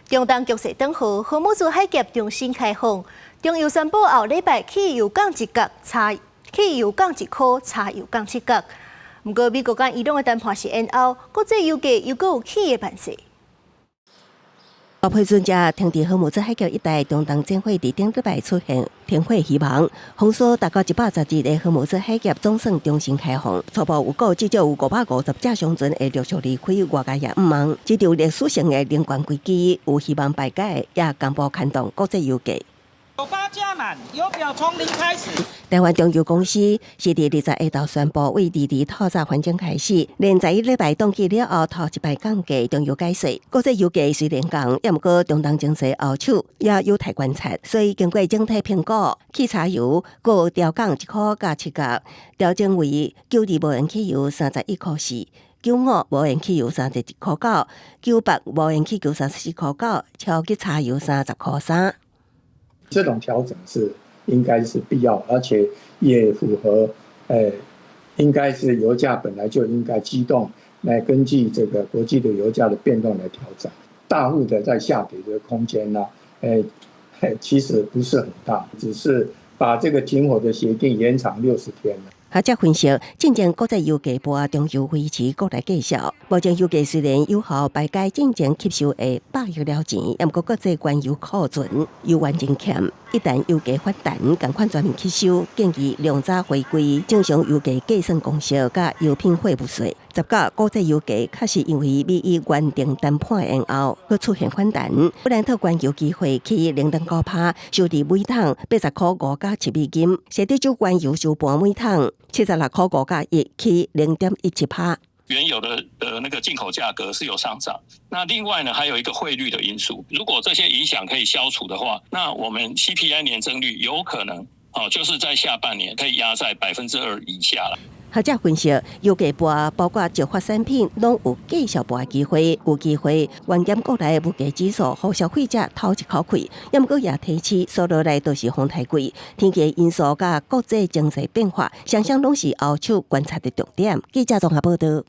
中東局勢等候，荷姆茲海峽重新開放。中油宣布後禮拜汽油降1角，汽油降1塊，柴油降7角。不過，美國跟伊朗的談判是延後，國際油價又有起的慢勢。歐佩專家聽到荷姆茲海峽一帶中東戰火佇頂禮拜出現停火希望，封鎖達到110日的荷姆茲海峽總算重新開放。初步有估至少有550隻商船會陸續離開外加也毋忘，這場歷史性的能源危機有希望排解，也公布牽動國際油價。98加滿，油表從零開始。台灣中油公司是伫21號宣布，為2透早環境開始，連在禮拜凍結了後，頭一擺降價中油解說。國際油價雖然降，也毋過中東情勢後手也有待觀察。所以經過整體評估，汽柴油閣調降1塊加7角，調整為92無鉛汽油31塊4。95無鉛汽油31塊9，98無鉛汽油34塊9，超級柴油30塊3。這種調整是應該是必要，而且也符合，應該是油價本來就應該機動來根據這個國際的油價的變動來調整。大幅的在下跌的空間呢，其實不是很大，只是把這個停火的協定延長60天了。學者分析，進前國際油價波中油維持國內繼續。目前油價雖然有效排解進前吸收的100億了錢，也毋過國際原油庫存油源真欠。一旦油價反彈，共款全面吸收，建議量早回歸正常油價計算公式，甲油品貨物稅。10月國際油價確實因為美伊原定談判延後，佮出現反彈。布蘭特原油期貨起0.9%，收佇每桶80塊5加7美金。西德州原油收盤每桶76塊5加1，起0.17%。原油的那個進口價格是有上漲，那另外呢還有一個匯率的因素，如果這些影響可以消除的話，那我們 CPI 年增率有可能就是在下半年可以壓在2%以下了。學者分析，油價波包括石化產品攏有繼續波機會，有機會原減國內物價指數，互消費者透一口氣，也毋過也提起所落來都是風太貴，天氣因素甲國際經濟變化，雙雙攏是後手觀察的重點。記者綜合報道。